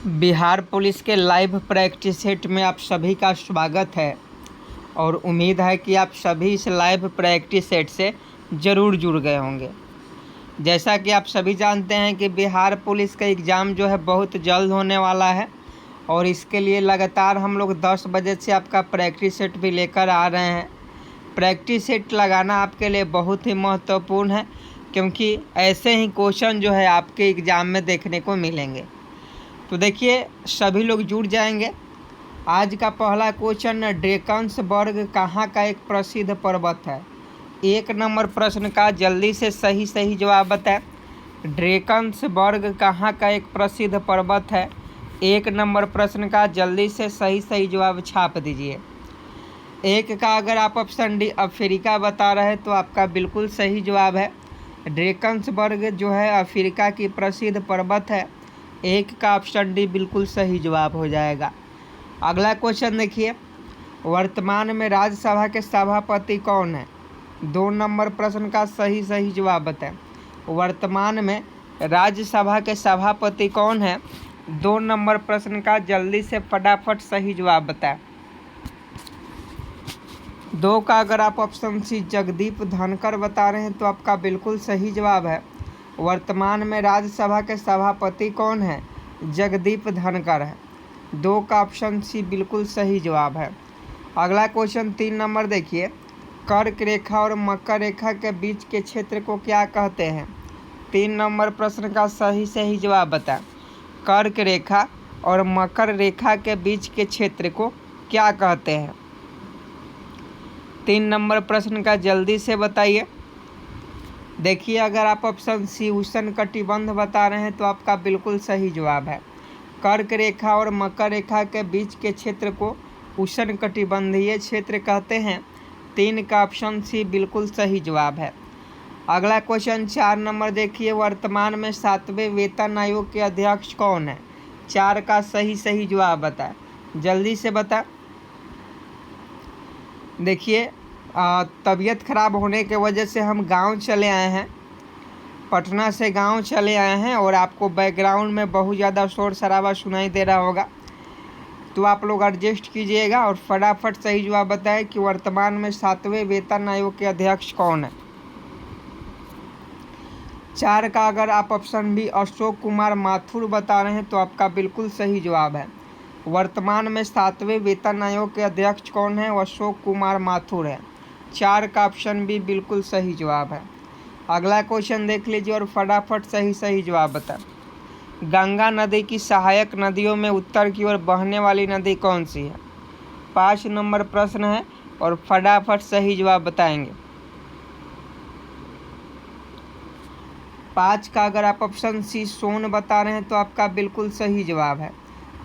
Bihar police के live practice set में आप सभी का स्वागत है और उम्मीद है कि आप सभी इस लाइव प्रैक्टिस सेट से ज़रूर जुड़ गए होंगे। जैसा कि आप सभी जानते हैं कि बिहार पुलिस का एग्ज़ाम जो है बहुत जल्द होने वाला है और इसके लिए लगातार हम लोग 10 बजे से आपका प्रैक्टिस सेट भी लेकर आ रहे हैं। प्रैक्टिस सेट लगाना आपके लिए बहुत ही महत्वपूर्ण है क्योंकि ऐसे ही क्वेश्चन जो है आपके एग्ज़ाम में देखने को मिलेंगे। तो देखिए सभी लोग जुड़ जाएंगे। आज का पहला क्वेश्चन, ड्रेकन्सबर्ग कहाँ का एक प्रसिद्ध पर्वत है? 1 नंबर प्रश्न का जल्दी से सही जवाब बताएं। ड्रेकन्सबर्ग कहाँ का एक प्रसिद्ध पर्वत है? 1 नंबर प्रश्न का जल्दी से सही जवाब छाप दीजिए। 1 का अगर आप ऑप्शन डी अफ्रीका बता रहे हैं तो आपका बिल्कुल सही जवाब है। ड्रेकन्सबर्ग जो है अफ्रीका की प्रसिद्ध पर्वत है। 1 का ऑप्शन डी बिल्कुल सही जवाब हो जाएगा। अगला क्वेश्चन देखिए, वर्तमान में राज्यसभा के सभापति कौन है? 2 नंबर प्रश्न का सही जवाब बताएं। वर्तमान में राज्यसभा के सभापति कौन है? 2 नंबर प्रश्न का जल्दी से फटाफट सही जवाब बताएं। 2 का अगर आप ऑप्शन सी जगदीप धनखड़ बता रहे हैं तो आपका बिल्कुल सही जवाब है। वर्तमान में राज्यसभा के सभापति कौन है? जगदीप धनखड़ है। 2 का ऑप्शन सी बिल्कुल सही जवाब है। अगला क्वेश्चन 3 नंबर देखिए, कर्क रेखा और मकर रेखा के बीच के क्षेत्र को क्या कहते हैं? 3 नंबर प्रश्न का सही जवाब बताएं। कर्क रेखा और मकर रेखा के बीच के क्षेत्र को क्या कहते हैं? 3 नंबर प्रश्न का जल्दी से बताइए। देखिए अगर आप ऑप्शन सी उष्णकटिबंध बता रहे हैं तो आपका बिल्कुल सही जवाब है। कर्क रेखा और मकर रेखा के बीच के क्षेत्र को उष्णकटिबंधीय क्षेत्र कहते हैं। 3 का ऑप्शन सी बिल्कुल सही जवाब है। अगला क्वेश्चन 4 नंबर देखिए, वर्तमान में 7वें वेतन आयोग के अध्यक्ष कौन है? 4 का सही जवाब बताएं, जल्दी से बताएं। देखिए तबीयत ख़राब होने के वजह से हम गांव चले आए हैं, पटना से गांव चले आए हैं और आपको बैकग्राउंड में बहुत ज़्यादा शोर शराबा सुनाई दे रहा होगा, तो आप लोग एडजस्ट कीजिएगा और फटाफट सही जवाब बताएं कि वर्तमान में 7वें वेतन आयोग के अध्यक्ष कौन है। 4 का अगर आप ऑप्शन बी अशोक कुमार माथुर बता रहे हैं तो आपका बिल्कुल सही जवाब है। वर्तमान में 7वें वेतन आयोग के अध्यक्ष कौन है? अशोक कुमार माथुर है। 4 का ऑप्शन बी बिल्कुल सही जवाब है। अगला क्वेश्चन देख लीजिए और फटाफट सही जवाब बताएं। गंगा नदी की सहायक नदियों में उत्तर की ओर बहने वाली नदी कौन सी है? 5 नंबर प्रश्न है और फटाफट सही जवाब बताएंगे। 5 का अगर आप ऑप्शन सी सोन बता रहे हैं तो आपका बिल्कुल सही जवाब है।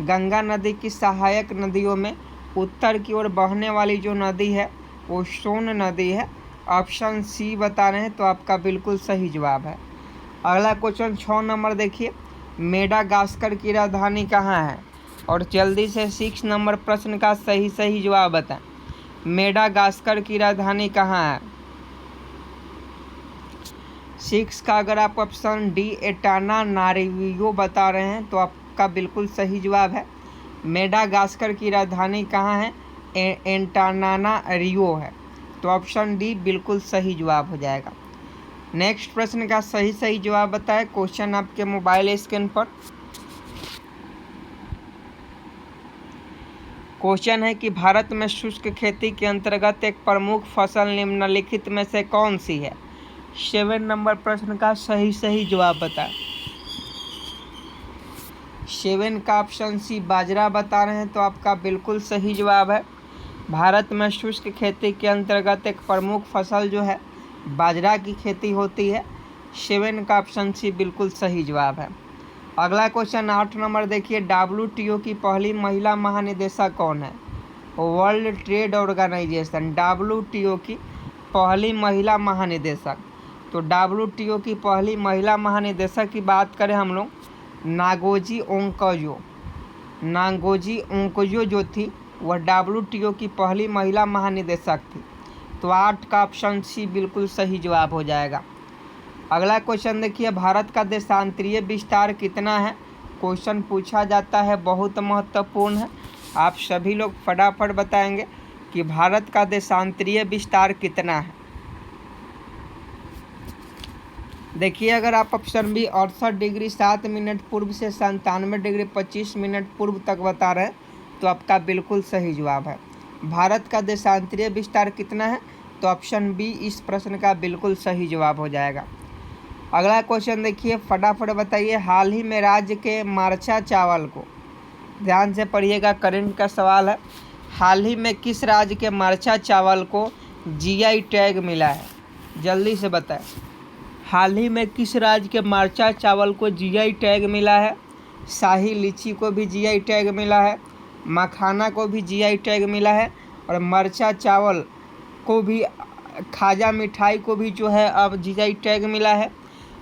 गंगा नदी की सहायक नदियों में उत्तर की ओर बहने वाली जो नदी है वो सोन नदी है। ऑप्शन सी बता रहे हैं तो आपका बिल्कुल सही जवाब है। अगला क्वेश्चन 6 नंबर देखिए, मेडागास्कर की राजधानी कहाँ है? और जल्दी से 6 नंबर प्रश्न का सही जवाब बताएं। मेडागास्कर की राजधानी कहाँ है? 6 का अगर आप ऑप्शन डी एंटानानारिवो बता रहे हैं तो आपका बिल्कुल सही जवाब है। मेडागास्कर की राजधानी कहाँ है? एंटानानारिवो है। तो ऑप्शन डी बिल्कुल सही जवाब हो जाएगा। नेक्स्ट प्रश्न का सही जवाब बताएं। क्वेश्चन आपके मोबाइल स्क्रीन पर क्वेश्चन है कि भारत में शुष्क खेती के अंतर्गत एक प्रमुख फसल निम्नलिखित में से कौन सी है? 7 नंबर प्रश्न का सही जवाब बताएं। 7 का ऑप्शन सी बाजरा बता रहे हैं तो आपका बिल्कुल सही जवाब है। भारत में शुष्क खेती के अंतर्गत एक प्रमुख फसल जो है बाजरा की खेती होती है। 7 का ऑप्शन सी बिल्कुल सही जवाब है। अगला क्वेश्चन 8 नंबर देखिए, WTO की पहली महिला महानिदेशक कौन है? वर्ल्ड ट्रेड ऑर्गेनाइजेशन WTO की पहली महिला महानिदेशक। तो WTO की पहली महिला महानिदेशक की बात करें हम लोग, नागोजी ओंकोजो जो थी वह WTO की पहली महिला महानिदेशक थी। तो 8 का ऑप्शन सी बिल्कुल सही जवाब हो जाएगा। अगला क्वेश्चन देखिए, भारत का देशांतरीय विस्तार कितना है? क्वेश्चन पूछा जाता है बहुत महत्वपूर्ण है। आप सभी लोग फटाफट बताएंगे कि भारत का देशांतरीय विस्तार कितना है। देखिए, अगर आप ऑप्शन बी 68 डिग्री 7 मिनट पूर्व से 97 डिग्री 25 मिनट पूर्व तक बता रहे हैं तो आपका बिल्कुल सही जवाब है। भारत का देशांतरीय विस्तार कितना है, तो ऑप्शन बी इस प्रश्न का बिल्कुल सही जवाब हो जाएगा। अगला क्वेश्चन देखिए, फटाफट बताइए। हाल ही में राज्य के मार्चा चावल को, ध्यान से पढ़िएगा, करंट का सवाल है। हाल ही में किस राज्य के मार्चा चावल को जीआई टैग मिला है, जल्दी से बताएं। हाल ही में किस राज्य के मार्चा चावल को जीआई टैग मिला है? शाही लीची को भी जीआई टैग मिला है, मखाना को भी जीआई टैग मिला है, और मरचा चावल को भी, खाजा मिठाई को भी जो है अब जीआई टैग मिला है।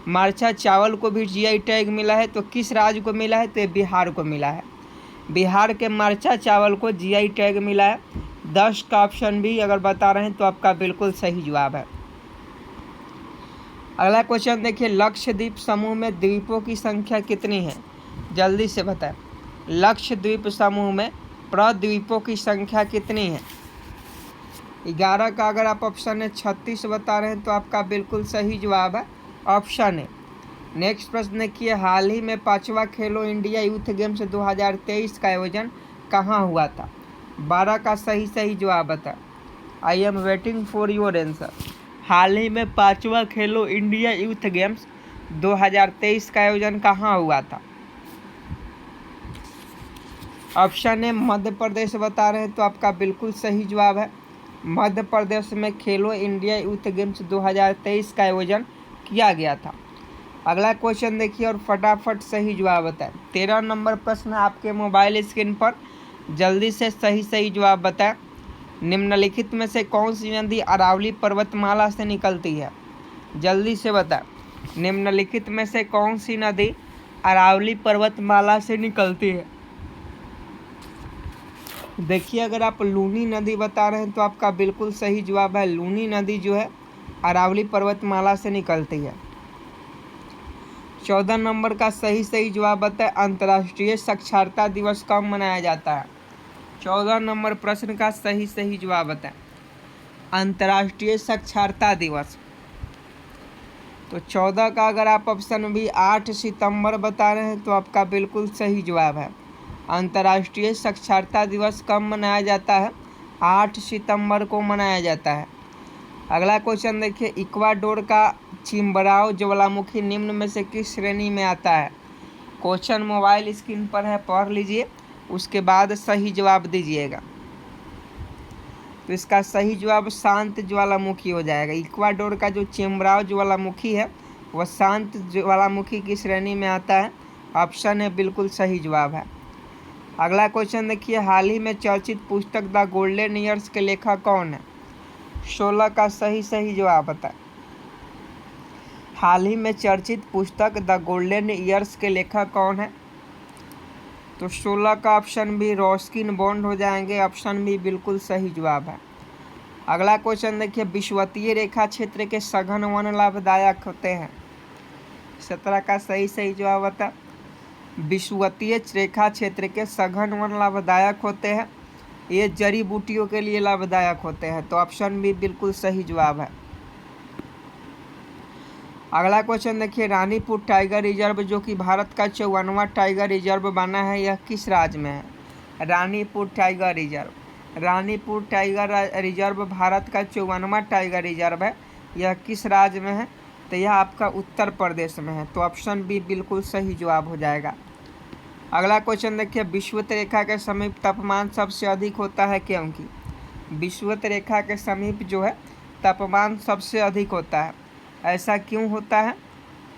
मरचा चावल को भी जीआई टैग मिला है, तो किस राज्य को मिला है? तो ये बिहार को मिला है। बिहार के मरचा चावल को जीआई टैग मिला है। 10 का ऑप्शन भी अगर बता रहे हैं तो आपका बिल्कुल सही जवाब है। अगला क्वेश्चन देखिए, लक्षद्वीप समूह में द्वीपों की संख्या कितनी है, जल्दी से बताएं। लक्षद्वीप समूह में प्रद्वीपों की संख्या कितनी है? 11 का अगर आप ऑप्शन है 36 बता रहे हैं तो आपका बिल्कुल सही जवाब है ऑप्शन है। नेक्स्ट प्रश्न देखिए, हाल ही में 5वां खेलो इंडिया यूथ गेम्स 2023 का आयोजन कहाँ हुआ था? 12 का सही जवाब बता। I am waiting for your answer. हाल ही में 5वां खेलो इंडिया यूथ गेम्स 2023 का आयोजन कहाँ हुआ था? ऑप्शन ए मध्य प्रदेश बता रहे हैं तो आपका बिल्कुल सही जवाब है। मध्य प्रदेश में खेलो इंडिया यूथ गेम्स 2023 का आयोजन किया गया था। अगला क्वेश्चन देखिए और फटाफट सही जवाब बताएं। 13 नंबर प्रश्न आपके मोबाइल स्क्रीन पर, जल्दी से सही जवाब बताएं। निम्नलिखित में से कौन सी नदी अरावली पर्वतमाला से निकलती है? जल्दी से बताएं। निम्नलिखित में से कौन सी नदी अरावली पर्वतमाला से निकलती है? देखिए, अगर आप लूनी नदी बता रहे हैं तो आपका बिल्कुल सही जवाब है। लूनी नदी जो है अरावली पर्वतमाला से निकलती है। 14 नंबर का सही जवाब बताएं। अंतर्राष्ट्रीय साक्षरता दिवस कब मनाया जाता है? 14 नंबर प्रश्न का सही जवाब बताएं। अंतर्राष्ट्रीय साक्षरता दिवस, तो 14 का अगर आप ऑप्शन बी 8 सितंबर बता रहे हैं तो आपका बिल्कुल सही जवाब है। अंतर्राष्ट्रीय साक्षरता दिवस कब मनाया जाता है? 8 सितंबर को मनाया जाता है। अगला क्वेश्चन देखिए, इक्वाडोर का चिम्बराओ ज्वालामुखी निम्न में से किस श्रेणी में आता है? क्वेश्चन मोबाइल स्क्रीन पर है, पढ़ लीजिए, उसके बाद सही जवाब दीजिएगा। तो इसका सही जवाब शांत ज्वालामुखी हो जाएगा। इक्वाडोर का जो चिम्बराओ ज्वालामुखी है वह शांत ज्वालामुखी की श्रेणी में आता है। ऑप्शन है बिल्कुल सही जवाब है। अगला क्वेश्चन देखिए, हाल ही में चर्चित पुस्तक द गोल्डन ईयर्स के लेखक कौन है? 16 का सही जवाब बताएं। हाल ही में चर्चित पुस्तक द गोल्डन ईयर्स के लेखक कौन है? तो 16 का ऑप्शन बी रस्किन बॉन्ड हो जाएंगे। ऑप्शन बी बिल्कुल सही जवाब है। अगला क्वेश्चन देखिए, विषुवतीय रेखा क्षेत्र के सघन वन लाभदायक होते हैं। 17 का सही जवाब बता। विषुवतीय रेखा क्षेत्र के सघन वन लाभदायक होते हैं, ये जड़ी बूटियों के लिए लाभदायक होते हैं। तो ऑप्शन बी बिल्कुल सही जवाब है। अगला क्वेश्चन देखिए, रानीपुर टाइगर रिजर्व जो कि भारत का 54वां टाइगर रिजर्व बना है, यह किस राज्य में है? रानीपुर टाइगर रिजर्व भारत का 54वां टाइगर रिजर्व है, यह किस राज्य में है? तो यह आपका उत्तर प्रदेश में है। तो ऑप्शन बी बिल्कुल सही जवाब हो जाएगा। अगला क्वेश्चन देखिए, विषुवत रेखा के समीप तापमान सबसे अधिक होता है क्योंकि? विषुवत रेखा के समीप जो है तापमान सबसे अधिक होता है, ऐसा क्यों होता है?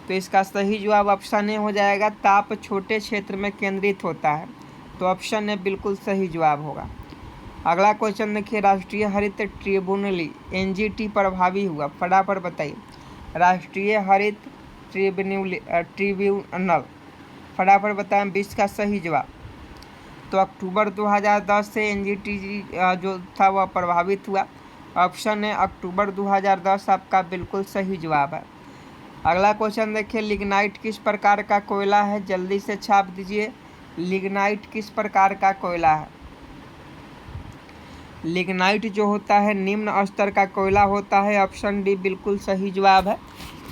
तो इसका सही जवाब ऑप्शन ए हो जाएगा, ताप छोटे क्षेत्र में केंद्रित होता है। तो ऑप्शन ए बिल्कुल सही जवाब होगा। अगला क्वेश्चन देखिए, राष्ट्रीय हरित ट्रिब्यूनल एनजीटी प्रभावी हुआ, फटाफट बताइए। राष्ट्रीय हरित ट्रिब्यूनल फटाफट बताएं 20 का सही जवाब। तो अक्टूबर 2010 से एनजीटी जो था वह प्रभावित हुआ। ऑप्शन है अक्टूबर 2010 आपका बिल्कुल सही जवाब है। अगला क्वेश्चन देखिए, लिग्नाइट किस प्रकार का कोयला है? जल्दी से छाप दीजिए। लिग्नाइट किस प्रकार का कोयला है? लिग्नाइट जो होता है निम्न स्तर का कोयला होता है। ऑप्शन डी बिल्कुल सही जवाब है।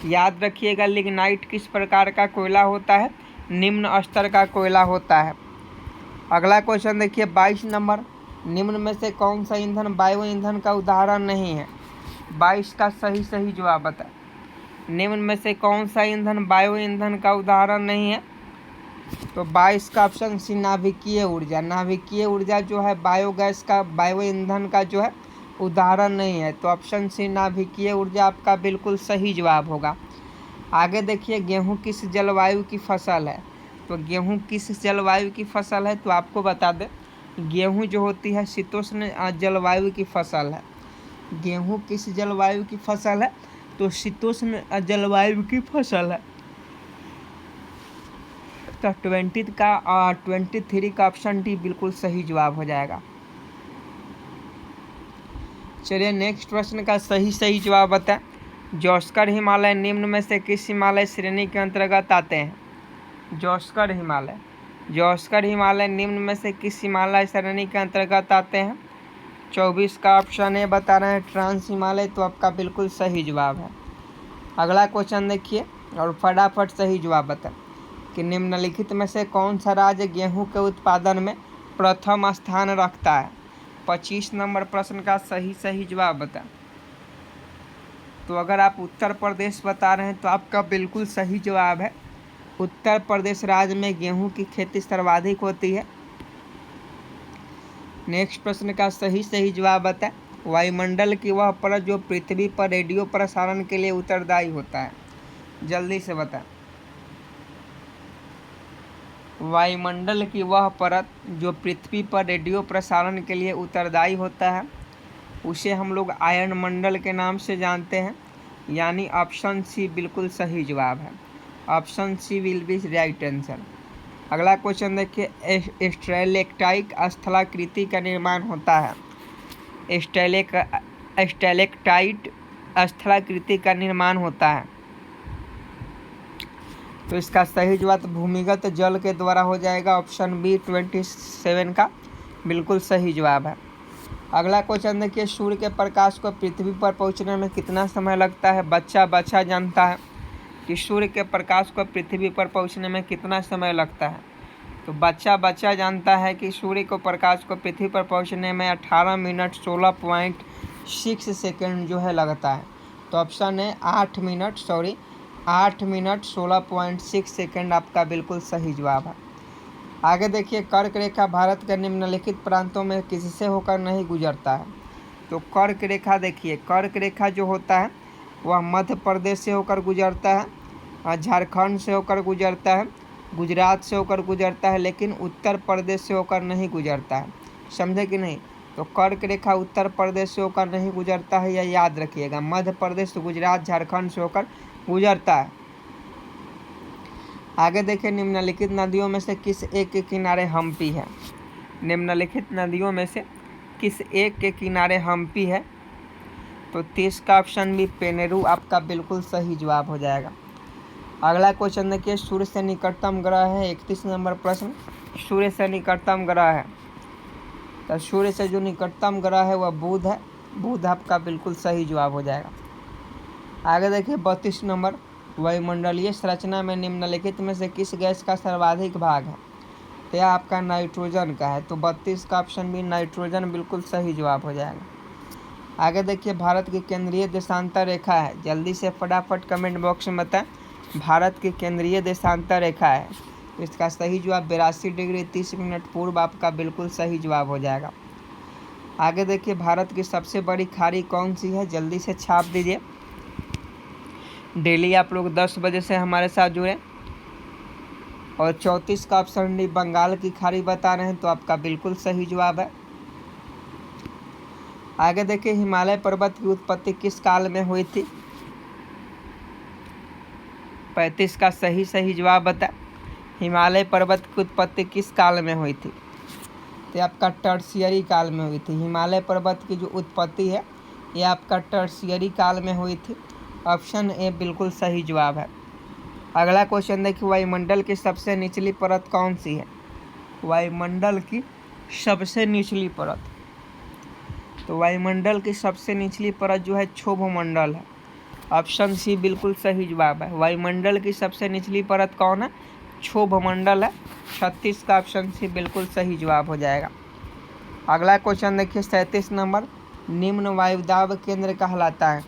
याद रखिएगा, लिग्नाइट किस प्रकार का कोयला होता है? निम्न स्तर का कोयला होता है। अगला क्वेश्चन देखिए 22 नंबर, निम्न में से कौन सा ईंधन बायो ईंधन का उदाहरण नहीं है? 22 का सही जवाब बताएं। निम्न में से कौन सा ईंधन बायो ईंधन का उदाहरण नहीं है? तो 22 का ऑप्शन सी नाभिकीय ऊर्जा। नाभिकीय ऊर्जा जो है बायोगैस का, बायो ईंधन का जो है उदाहरण नहीं है। तो ऑप्शन सी नाभिकीय ऊर्जा आपका बिल्कुल सही जवाब होगा। आगे देखिए, गेहूं किस जलवायु की फसल है? तो गेहूं किस जलवायु की फसल है? तो आपको बता दें, गेहूं जो होती है शीतोष्ण जलवायु की फसल है। गेहूं किस जलवायु की फसल है? तो शीतोष्ण जलवायु की फसल है। तो 23 का ऑप्शन डी बिल्कुल सही जवाब हो जाएगा। चलिए नेक्स्ट प्रश्न का सही जवाब बताएं। जोस्कर हिमालय निम्न में से किस हिमालय श्रेणी के अंतर्गत आते हैं? जोस्कर हिमालय निम्न में से किस हिमालय श्रेणी के अंतर्गत आते हैं? 24 का ऑप्शन ए बता रहे हैं ट्रांस हिमालय। तो आपका बिल्कुल सही जवाब है। अगला क्वेश्चन देखिए और फटाफट सही जवाब बताएं कि निम्नलिखित में से कौन सा राज्य गेहूं के उत्पादन में प्रथम स्थान रखता है? 25 नंबर प्रश्न का सही जवाब बताएं। तो अगर आप उत्तर प्रदेश बता रहे हैं तो आपका बिल्कुल सही जवाब है। उत्तर प्रदेश राज्य में गेहूं की खेती सर्वाधिक होती है। नेक्स्ट प्रश्न का सही जवाब बताएं। वायुमंडल की वह परत जो पृथ्वी पर रेडियो प्रसारण के लिए उत्तरदायी होता है? जल्दी से बताएं। वायुमंडल की वह परत जो पृथ्वी पर रेडियो प्रसारण के लिए उत्तरदायी होता है उसे हम लोग आयन मंडल के नाम से जानते हैं। यानी ऑप्शन सी बिल्कुल सही जवाब है। Option C will be right answer. अगला क्वेश्चन देखिए, स्टैलेक्टाइट स्थलाकृति का निर्माण होता है। स्टैलेक्टाइट स्थलाकृति का निर्माण होता है। तो इसका सही जवाब भूमिगत जल के द्वारा हो जाएगा। ऑप्शन बी 27 का बिल्कुल सही जवाब है। अगला क्वेश्चन देखिए, सूर्य के प्रकाश को पृथ्वी पर पहुंचने में कितना समय लगता है? बच्चा जानता है कि सूर्य के प्रकाश को पृथ्वी पर पहुंचने में कितना समय लगता है। तो बच्चा जानता है कि सूर्य को प्रकाश को पृथ्वी पर पहुंचने में 18 मिनट 16.6 सेकेंड जो है लगता है। तो ऑप्शन है 8 मिनट 16.6 सेकेंड आपका बिल्कुल सही जवाब है। आगे देखिए, कर्क रेखा भारत के निम्नलिखित प्रांतों में किससे होकर नहीं गुजरता है? तो कर्क रेखा देखिए, कर्क रेखा जो होता है वह मध्य प्रदेश से होकर गुजरता है, झारखंड से होकर गुजरता है, गुजरात से होकर गुजरता है, लेकिन उत्तर प्रदेश से होकर नहीं गुजरता है। समझे कि नहीं? तो कर्क रेखा उत्तर प्रदेश से होकर नहीं गुजरता है, यह याद रखिएगा। मध्य प्रदेश, गुजरात, झारखंड से होकर गुजरता है। आगे देखिए, निम्नलिखित नदियों में से किस एक के किनारे हम्पी है? निम्नलिखित नदियों में से किस एक के किनारे हम्पी है? तो 30 का ऑप्शन भी पेनेरू आपका बिल्कुल सही जवाब हो जाएगा। अगला क्वेश्चन देखिए, सूर्य से निकटतम ग्रह है। 31 नंबर प्रश्न, सूर्य से निकटतम ग्रह है। तो सूर्य से जो निकटतम ग्रह है वह बुध है। बुध आपका बिल्कुल सही जवाब हो जाएगा। आगे देखिए 32 नंबर, वायुमंडलीय संरचना में निम्नलिखित में से किस गैस का सर्वाधिक भाग है? तो यह आपका नाइट्रोजन का है। तो 32 का ऑप्शन भी नाइट्रोजन बिल्कुल सही जवाब हो जाएगा। आगे देखिए, भारत की केंद्रीय देशांतर रेखा है। जल्दी से फटाफट कमेंट बॉक्स में बताएं भारत की केंद्रीय देशांतर रेखा है। तो इसका सही जवाब 82 डिग्री 30 मिनट पूर्व आपका बिल्कुल सही जवाब हो जाएगा। आगे देखिए, भारत की सबसे बड़ी खाड़ी कौन सी है? जल्दी से छाप दीजिए। डेली आप लोग 10 बजे से हमारे साथ जुड़े। और 34 का ऑप्शन डी बंगाल की खाड़ी बता रहे हैं। तो आपका बिल्कुल सही जवाब है। आगे देखिए, हिमालय पर्वत की उत्पत्ति किस काल में हुई थी? 35 का सही जवाब बता। हिमालय पर्वत की उत्पत्ति किस काल में हुई थी? तो आपका टर्शियरी काल में हुई थी। हिमालय पर्वत की जो उत्पत्ति है ये आपका टर्शियरी काल में हुई थी। ऑप्शन ए बिल्कुल सही जवाब है। अगला क्वेश्चन देखिए, वायुमंडल की सबसे निचली परत कौन सी है? वायुमंडल की सबसे निचली परत, तो वायुमंडल की सबसे निचली परत जो है क्षोभमंडल है। ऑप्शन सी बिल्कुल सही जवाब है। वायुमंडल की सबसे निचली परत कौन है? क्षोभमंडल है। 36 का ऑप्शन सी बिल्कुल सही जवाब हो जाएगा। अगला क्वेश्चन देखिए 37 नंबर, निम्न वायुदाब केंद्र कहलाता है।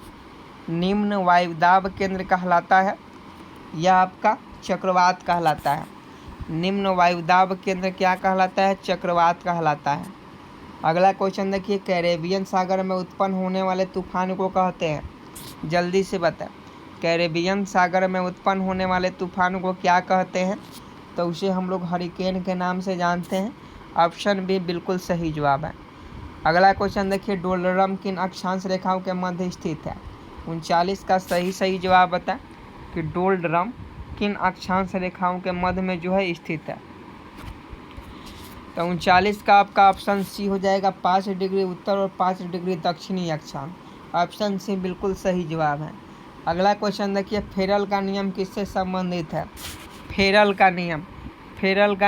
निम्न वायुदाब केंद्र कहलाता है या आपका चक्रवात कहलाता है। निम्न वायुदाब केंद्र क्या कहलाता है? चक्रवात कहलाता है। अगला क्वेश्चन देखिए, कैरेबियन सागर में उत्पन्न होने वाले तूफान को कहते हैं। जल्दी से बताएं, कैरेबियन सागर में उत्पन्न होने वाले तूफान को क्या कहते हैं? तो उसे हम लोग हरिकेन के नाम से जानते हैं। ऑप्शन बी बिल्कुल सही जवाब है। अगला क्वेश्चन देखिए, डोलरम किन अक्षांश रेखाओं के मध्य स्थित है? 39 का सही जवाब बताएं कि डोलरम किन अक्षांश रेखाओं के मध्य में जो है स्थित है। तो 39 का आपका ऑप्शन सी हो जाएगा, 5 डिग्री उत्तर और 5 डिग्री दक्षिणी अक्षांश। ऑप्शन सी बिल्कुल सही जवाब है। अगला क्वेश्चन देखिए, फेरल का नियम किससे संबंधित है? फेरल का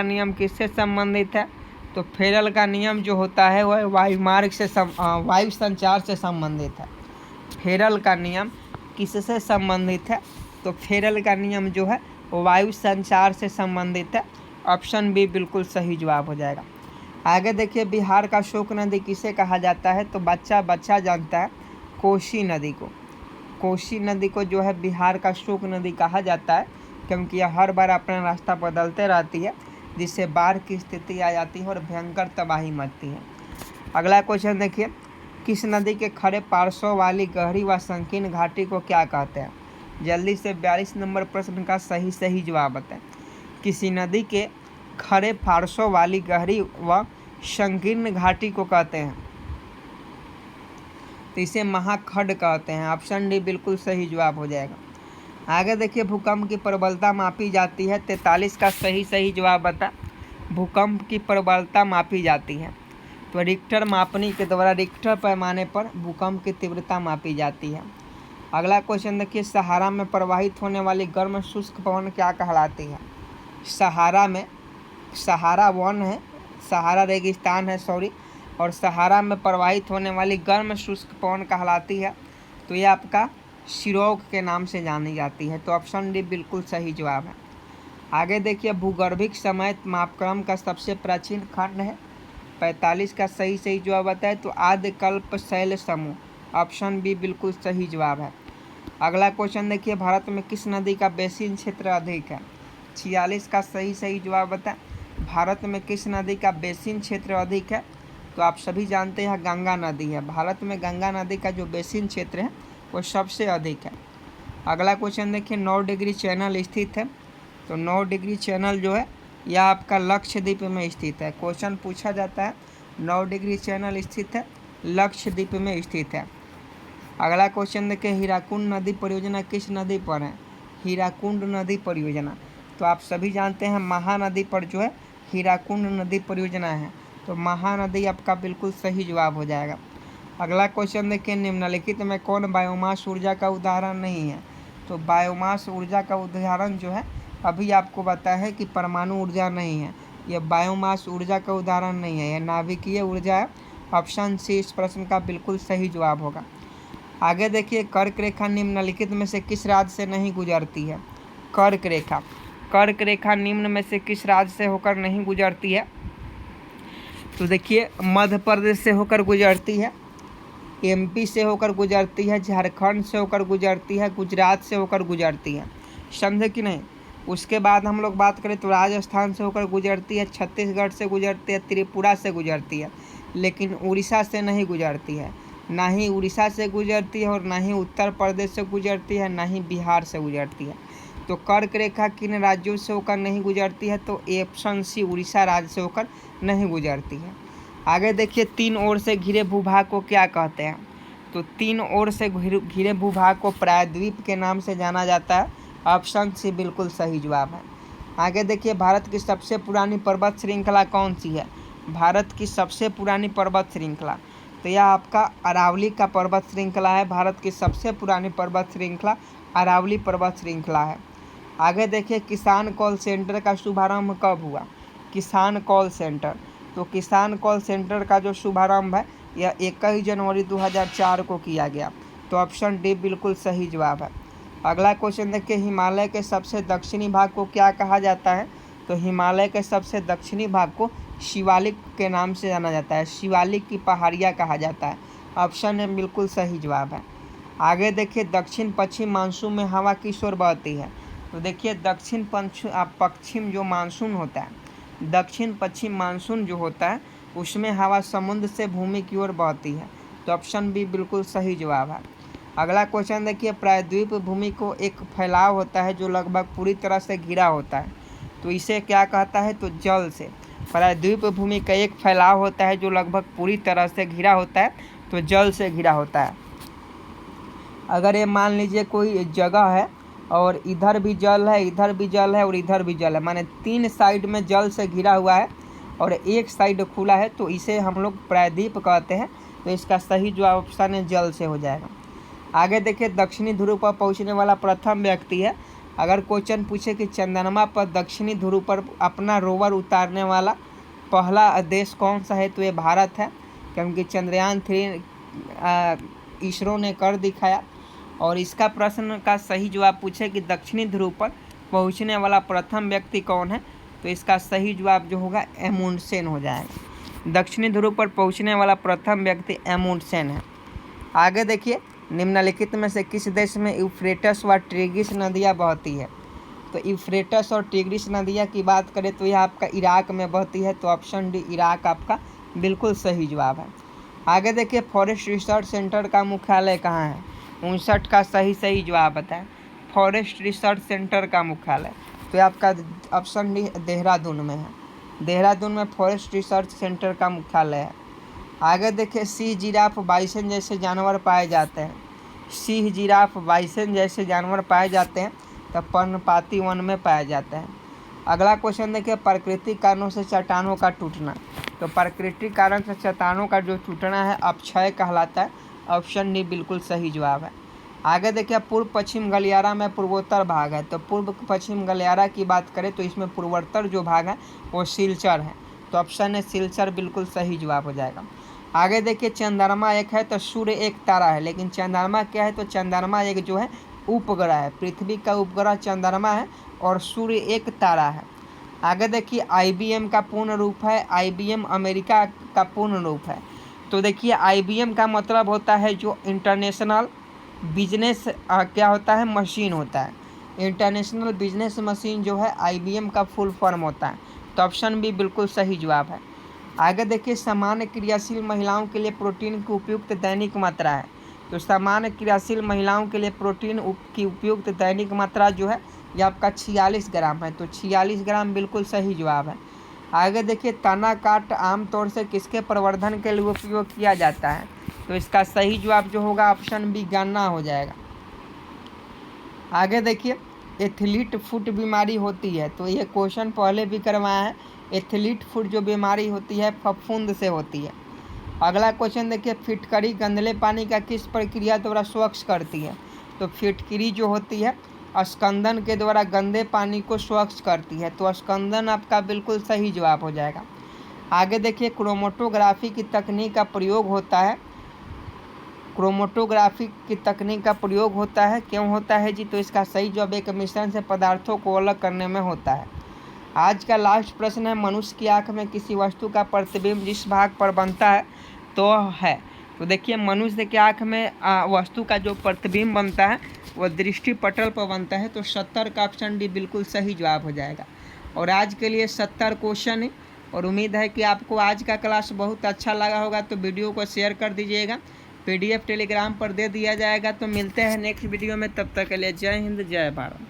नियम किससे संबंधित है? तो फेरल का नियम जो होता है वह वायुमार्ग से वायु संचार से संबंधित है। फेरल का नियम किससे संबंधित है? तो फेरल का नियम जो है वायु संचार से संबंधित है। ऑप्शन बी बिल्कुल सही जवाब हो जाएगा। आगे देखिए, बिहार का शोक नदी किसे कहा जाता है? तो बच्चा जानता है, कोसी नदी को। कोसी नदी को जो है बिहार का शोक नदी कहा जाता है, क्योंकि यह हर बार अपना रास्ता बदलते रहती है, जिससे बाढ़ की स्थिति आ जाती है और भयंकर तबाही मचती है। अगला क्वेश्चन देखिए, किस नदी के खड़े पार्श्व वाली गहरी व संकीर्ण घाटी को क्या कहते हैं? जल्दी से 42 नंबर प्रश्न का सही जवाब बताएं। किसी नदी के खड़े पार्श्व वाली गहरी व संकीर्ण घाटी को कहते हैं, तो इसे महाखंड कहते हैं। ऑप्शन डी बिल्कुल सही जवाब हो जाएगा। आगे देखिए, भूकंप की प्रबलता मापी जाती है। 43 का सही जवाब बता। भूकंप की प्रबलता मापी जाती है, तो रिक्टर मापनी के द्वारा रिक्टर पैमाने पर भूकंप की तीव्रता मापी जाती है। अगला क्वेश्चन देखिए, सहारा में प्रवाहित होने वाली गर्म शुष्क पवन क्या कहलाती है? सहारा वन है, सहारा रेगिस्तान है और सहारा में प्रवाहित होने वाली गर्म शुष्क पवन कहलाती है, तो ये आपका सिरोक के नाम से जानी जाती है। तो ऑप्शन डी बिल्कुल सही जवाब है। आगे देखिए, भूगर्भिक समय मापक्रम का सबसे प्राचीन खंड है। 45 का सही जवाब बताए, तो आद्यकल्प शैल समूह। ऑप्शन बी बिल्कुल सही जवाब है। अगला क्वेश्चन देखिए, भारत में किस नदी का बेसिन क्षेत्र अधिक है? 46 का सही जवाब बताएं। भारत में किस नदी का बेसिन क्षेत्र अधिक है? तो आप सभी जानते हैं गंगा नदी है। भारत में गंगा नदी का जो बेसिन क्षेत्र है वो सबसे अधिक है। अगला क्वेश्चन देखिए, 9 डिग्री चैनल स्थित है। तो 9 डिग्री चैनल जो है यह आपका लक्षद्वीप में स्थित है। क्वेश्चन पूछा जाता है 9 डिग्री चैनल स्थित है, लक्षद्वीप में स्थित है। अगला क्वेश्चन देखिए, हीराकुंड नदी परियोजना किस नदी पर है? हीराकुंड नदी परियोजना, तो आप सभी जानते हैं महानदी पर जो है हीराकुंड नदी परियोजना है। तो महानदी आपका बिल्कुल सही जवाब हो जाएगा। अगला क्वेश्चन देखिए, निम्नलिखित में कौन बायोमास ऊर्जा का उदाहरण नहीं है? तो बायोमास ऊर्जा का उदाहरण जो है अभी आपको बताया है कि परमाणु ऊर्जा नहीं है, यह बायोमास ऊर्जा का उदाहरण नहीं है, यह नाभिकीय ऊर्जा है। ऑप्शन सी इस प्रश्न का बिल्कुल सही जवाब होगा। आगे देखिए, कर्क रेखा निम्नलिखित में से किस राज्य से नहीं गुजरती है? कर्क रेखा निम्न में से किस राज्य से होकर नहीं गुजरती है? तो देखिए, मध्य प्रदेश से होकर गुजरती है, एमपी से होकर गुजरती है, झारखंड से होकर गुजरती है, गुजरात से होकर गुजरती है। समझे कि नहीं? उसके बाद हम लोग बात करें तो राजस्थान से होकर गुजरती है, छत्तीसगढ़ से गुजरती है, त्रिपुरा से गुजरती है, लेकिन उड़ीसा से नहीं गुजरती है। ना ही उड़ीसा से गुजरती है और ना ही उत्तर प्रदेश से गुजरती है, ना ही बिहार से गुजरती है। तो कर्क रेखा किन राज्यों से होकर नहीं गुजरती है? तो ऑप्शन सी उड़ीसा राज्य से होकर नहीं गुजरती है। आगे देखिए, 3 ओर से घिरे भूभाग को क्या कहते हैं? तो 3 ओर से घिरे भूभाग को प्रायद्वीप के नाम से जाना जाता है। ऑप्शन सी बिल्कुल सही जवाब है। आगे देखिए, भारत की सबसे पुरानी पर्वत श्रृंखला कौन सी है? भारत की सबसे पुरानी पर्वत श्रृंखला, तो यह आपका अरावली का पर्वत श्रृंखला है। भारत की सबसे पुरानी पर्वत श्रृंखला अरावली पर्वत श्रृंखला है। आगे देखिए, किसान कॉल सेंटर का शुभारंभ कब हुआ? किसान कॉल सेंटर, तो किसान कॉल सेंटर का जो शुभारंभ है यह 21 जनवरी 2004 को किया गया। तो ऑप्शन डी बिल्कुल सही जवाब है। अगला क्वेश्चन देखिए, हिमालय के सबसे दक्षिणी भाग को क्या कहा जाता है? तो हिमालय के सबसे दक्षिणी भाग को शिवालिक के नाम से जाना जाता है, शिवालिक की पहाड़ियाँ कहा जाता है। ऑप्शन ए बिल्कुल सही जवाब है। आगे देखिए, दक्षिण पश्चिम मानसून में हवा किस ओर बहती है? तो देखिए, दक्षिण पश्चिम जो मानसून होता है, दक्षिण पश्चिम मानसून जो होता है उसमें हवा समुद्र से भूमि की ओर बहती है। तो ऑप्शन बी बिल्कुल सही जवाब है। अगला क्वेश्चन देखिए, प्रायद्वीप भूमि को एक फैलाव होता है जो लगभग पूरी तरह से घिरा होता है, तो इसे क्या कहता है? तो जल से। प्रायद्वीप भूमि का एक फैलाव होता है जो लगभग पूरी तरह से घिरा होता है, तो जल से घिरा होता है। अगर ये मान लीजिए कोई जगह है और इधर भी जल है, इधर भी जल है और इधर भी जल है, माने 3 साइड में जल से घिरा हुआ है और एक साइड खुला है, तो इसे हम लोग प्रायद्वीप कहते हैं। तो इसका सही जवाब ऑप्शन है जल से हो जाएगा। आगे देखिए, दक्षिणी ध्रुव पर पहुंचने वाला प्रथम व्यक्ति है। अगर क्वेश्चन पूछे कि चंद्रमा पर दक्षिणी ध्रुव पर अपना रोवर उतारने वाला पहला देश कौन सा है? तो ये भारत है, क्योंकि चंद्रयान 3 इसरो ने कर दिखाया। और इसका प्रश्न का सही जवाब पूछे कि दक्षिणी ध्रुव पर पहुंचने वाला प्रथम व्यक्ति कौन है? तो इसका सही जवाब जो होगा अमुंडसेन हो जाएगा। दक्षिणी ध्रुव पर पहुंचने वाला प्रथम व्यक्ति अमुंडसेन है। आगे देखिए, निम्नलिखित में से किस देश में यूफ्रेटस व टिग्रिस नदियाँ बहती है? तो यूफ्रेटस और टिग्रिस नदियाँ की बात करें तो यह आपका इराक में बहती है। तो ऑप्शन डी इराक आपका बिल्कुल सही जवाब है। आगे देखिए, फॉरेस्ट रिसर्च सेंटर का मुख्यालय कहाँ है? 59 का सही जवाब बताएं। फॉरेस्ट रिसर्च सेंटर का मुख्यालय, तो आपका ऑप्शन डी देहरादून में है। देहरादून में फॉरेस्ट रिसर्च सेंटर का मुख्यालय है। आगे देखिए, सिंह, जिराफ, बाइसन जैसे जानवर पाए जाते हैं। सिंह, जिराफ, बाइसन जैसे जानवर पाए जाते हैं तो पर्णपाती वन में पाए जाते हैं। अगला क्वेश्चन देखिए, प्राकृतिक कारणों से चट्टानों का टूटना। तो प्राकृतिक कारण से चट्टानों का जो टूटना है अपक्षय कहलाता है। ऑप्शन डी बिल्कुल सही जवाब है। आगे देखिए, पूर्व पश्चिम गलियारा में पूर्वोत्तर भाग है। तो पूर्व पश्चिम गलियारा की बात करें तो इसमें पूर्वोत्तर जो भाग है वो सिलचर है। तो ऑप्शन है सिलचर बिल्कुल सही जवाब हो जाएगा। आगे देखिए, चंद्रमा एक है तो सूर्य एक तारा है, लेकिन चंद्रमा क्या है? तो चंद्रमा एक जो है उपग्रह है। पृथ्वी का उपग्रह चंद्रमा है और सूर्य एक तारा है। आगे देखिए, IBM का पूर्ण रूप है। IBM अमेरिका का पूर्ण रूप है। तो देखिए, IBM का मतलब होता है जो इंटरनेशनल बिजनेस क्या होता है? मशीन होता है। इंटरनेशनल बिजनेस मशीन जो है IBM का फुल फॉर्म होता है। तो ऑप्शन बी बिल्कुल सही जवाब है। आगे देखिए, सामान्य क्रियाशील महिलाओं के लिए प्रोटीन की उपयुक्त दैनिक मात्रा है। तो सामान्य क्रियाशील महिलाओं के लिए प्रोटीन की उपयुक्त दैनिक मात्रा जो है ये आपका 46 ग्राम है। तो 46 ग्राम बिल्कुल सही जवाब है। आगे देखिए, तना काट आमतौर से किसके प्रवर्धन के लिए उपयोग किया जाता है? तो इसका सही जवाब जो होगा ऑप्शन बी गन्ना हो जाएगा। आगे देखिए, एथलीट फुट बीमारी होती है। तो ये क्वेश्चन पहले भी करवाया है। एथलीट फुट जो बीमारी होती है फफूंद से होती है। अगला क्वेश्चन देखिए, फिटकरी गंदले पानी का किस प्रक्रिया द्वारा स्वच्छ करती है? तो फिटकरी जो होती है स्कंदन के द्वारा गंदे पानी को स्वच्छ करती है। तो स्कंदन आपका बिल्कुल सही जवाब हो जाएगा। आगे देखिए, क्रोमेटोग्राफी की तकनीक का प्रयोग होता है। क्रोमेटोग्राफी की तकनीक का प्रयोग होता है, क्यों होता है जी? तो इसका सही जवाब एक मिश्रण से पदार्थों को अलग करने में होता है। आज का लास्ट प्रश्न है, मनुष्य की आंख में किसी वस्तु का प्रतिबिंब जिस भाग पर बनता है तो है। तो देखिए, मनुष्य की आंख में वस्तु का जो प्रतिबिंब बनता है वह दृष्टि पटल पर बनता है। तो 70 का ऑप्शन डी बिल्कुल सही जवाब हो जाएगा। और आज के लिए 70 क्वेश्चन है और उम्मीद है कि आपको आज का क्लास बहुत अच्छा लगा होगा। तो वीडियो को शेयर कर दीजिएगा, PDF टेलीग्राम पर दे दिया जाएगा। तो मिलते हैं नेक्स्ट वीडियो में, तब तक के लिए जय हिंद जय भारत।